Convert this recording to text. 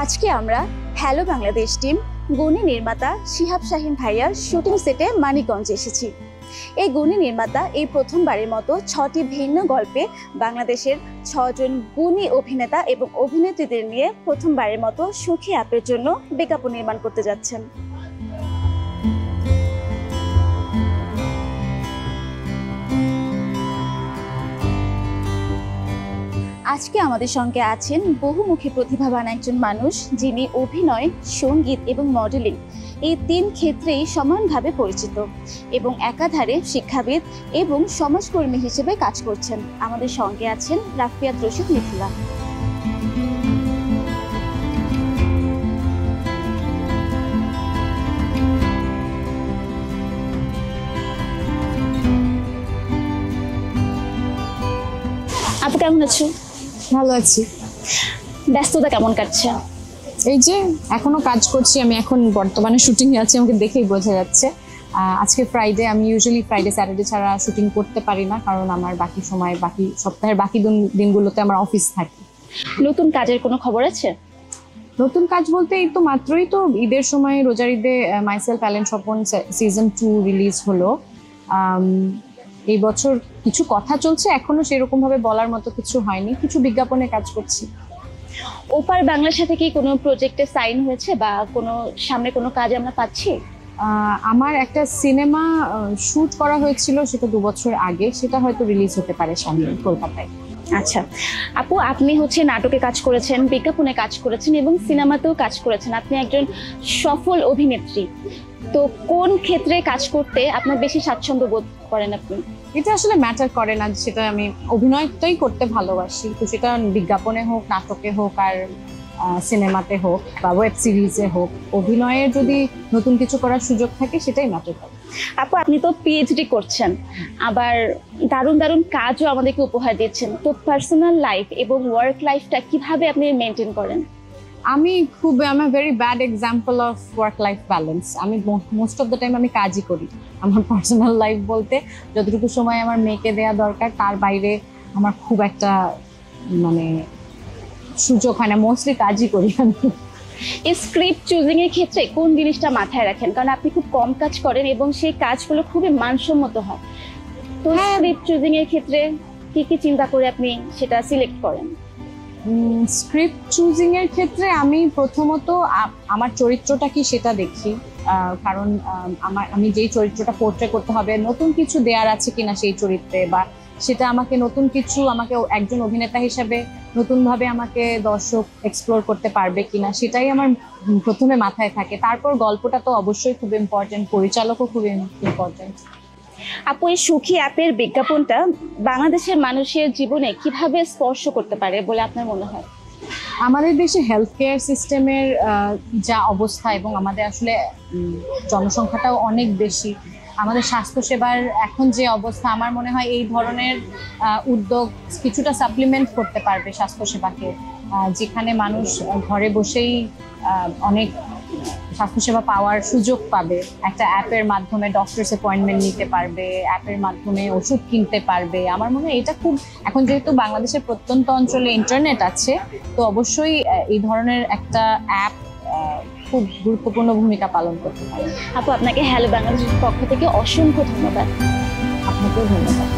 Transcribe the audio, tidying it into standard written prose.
আজকে আমরা hello Bangladesh team গুণী নির্মাতা শিহাব শাহিন ভাইয়ার শুটিং সেটে মানিকগঞ্জে এসেছি। এই গুণী নির্মাতা এই প্রথমবারের মতো 6টি ভিন্ন গল্পে বাংলাদেশের 6 জন গুণী অভিনেতা এবং অভিনেত্রীদের নিয়ে প্রথমবারের মতো সুখী অ্যাপের জন্য বিজ্ঞাপন নির্মাণ করতে যাচ্ছেন। আজকে আমাদের সঙ্গে আছেন বহুমুখী প্রতিভাবান একজন মানুষ, যিনি অভিনয়, সঙ্গীত এবং মডেলিং এই 3 ক্ষেত্রেই সমানভাবে পরিচিত এবং একাধারে শিক্ষাবিদ এবং সমাজকর্মী হিসেবে কাজ করছেন। আমাদের সঙ্গে আছেন রাফিয়াত রশিদ মিথিলা। আপু কেমন আছো? ভালো আছি। ব্যস্ততা কেমন কাটছে? এই যে এখনো কাজ করছি, আমি এখন বর্তমানে শুটিং এ আছি, আমাকে দেখেই বোঝা যাচ্ছে। আজকে ফ্রাইডে, আমি ইউজুয়ালি ফ্রাইডে স্যাটারডে ছাড়া শুটিং করতে পারি না, কারণ আমার বাকি সময়, বাকি সপ্তাহের বাকি দিনগুলোতে আমার অফিস থাকে। নতুন কাজের কোনো খবর আছে? নতুন কাজ বলতে এই তো মাত্রই তো ঈদের সময়, রোজার ঈদে myself Allen Swapan season 2 release হলো। এই বছর কিছু কথা চলছে, এখনো সেরকম ভাবে বলার মতো কিছু হয়নি, কিছু বিজ্ঞাপনে কাজ করছি। ওপার বাংলার সাথে কি কোনো প্রজেক্টে সাইন হয়েছে বা কোনো সামনে কোনো কাজ আমরা পাচ্ছি? আমার একটা সিনেমা শুট করা হয়েছিল, সেটা 2 বছর আগে, সেটা হয়তো রিলিজ হতে পারে সামনে কলকাতায়। আচ্ছা আপু, আপনি নাটকে কাজ করেছেন, বিজ্ঞাপনে কাজ করেছেন এবং সিনেমাতেও কাজ করেছেন। আপনি একজন সফল অভিনেত্রী, তো কোন ক্ষেত্রে কাজ করতে আপনার বেশি স্বাচ্ছন্দ্য বোধ করেন আপনি? এটা আসলে ম্যাটার করে না, সেটা আমি অভিনয়টাই করতে ভালোবাসি, তো সেটা বিজ্ঞাপনে হোক, নাটকে হোক, আর সিনেমাতে হোক বা ওয়েব সিরিজে হোক, অভিনয়ের যদি নতুন কিছু করার সুযোগ থাকে সেটাই ম্যাটার করে। আপু, আপনি তো পিএইচডি করছেন, আবার দারুণ দারুণ কাজও আমাদেরকে উপহার দিচ্ছেন, তো পার্সোনাল লাইফ এবং ওয়ার্ক লাইফটা কিভাবে আপনি মেনটেন করেন? আমি very bad example of work life balance. আমি মোস্ট অফ দ্য টাইম আমি কাজই করি। আমার পার্সোনাল লাইফ বলতে যতটুকু সময় আমার মেয়েকে দেওয়া দরকার, তার বাইরে আমার খুব একটা সুযোগ হয় না, মোস্টলি কাজই করি আমি। এই স্ক্রিপ্ট চুজিং এর ক্ষেত্রে কোন জিনিসটা মাথায় রাখেন? কারণ আপনি খুব কম কাজ করেন এবং সেই কাজগুলো খুবই মানসম্মত হয়, তো স্ক্রিপ্ট চুজিং এর ক্ষেত্রে কি কি চিন্তা করে আপনি সেটা সিলেক্ট করেন? স্ক্রিপ্ট চুজিং এর ক্ষেত্রে আমি প্রথমত আমার চরিত্রটা কি সেটা দেখি, কারণ আমি যেই চরিত্রটা পোর্ট্রে করতে হবে, নতুন কিছু দেয়ার আছে কিনা সেই চরিত্রে, বা সেটা আমাকে নতুন কিছু, আমাকে একজন অভিনেতা হিসেবে নতুনভাবে আমাকে দর্শক এক্সপ্লোর করতে পারবে কিনা, সেটাই আমার প্রথমে মাথায় থাকে। তারপর গল্পটা তো অবশ্যই খুব ইম্পর্টেন্ট, পরিচালকও খুব ইম্পর্টেন্ট। আপু, এই সুখী অ্যাপের বিজ্ঞাপনটা বাংলাদেশের মানুষের জীবনে কিভাবে স্পর্শ করতে পারে বলে আপনার মনে হয়? আমাদের দেশে হেলথ কেয়ার সিস্টেমের যা অবস্থা, এবং আমাদের আসলে জনসংখ্যাটাও অনেক বেশি, আমাদের স্বাস্থ্যসেবার এখন যে অবস্থা, আমার মনে হয় এই ধরনের উদ্যোগ কিছুটা সাপ্লিমেন্ট করতে পারবে স্বাস্থ্যসেবাকে, যেখানে মানুষ ঘরে বসেই অনেক স্বাস্থ্যসেবা পাওয়ার সুযোগ পাবে। একটা অ্যাপের মাধ্যমে ডক্টরস অ্যাপয়েন্টমেন্ট নিতে পারবে, অ্যাপের মাধ্যমে ওষুধ কিনতে পারবে। আমার মনে হয় এটা খুব, এখন যেহেতু বাংলাদেশের প্রত্যন্ত অঞ্চলে ইন্টারনেট আছে, তো অবশ্যই এই ধরনের একটা অ্যাপ খুব গুরুত্বপূর্ণ ভূমিকা পালন করতে পারে। আপু, আপনাকে হ্যালো বাংলাদেশের পক্ষ থেকে অসংখ্য ধন্যবাদ। আপনাকেও ধন্যবাদ।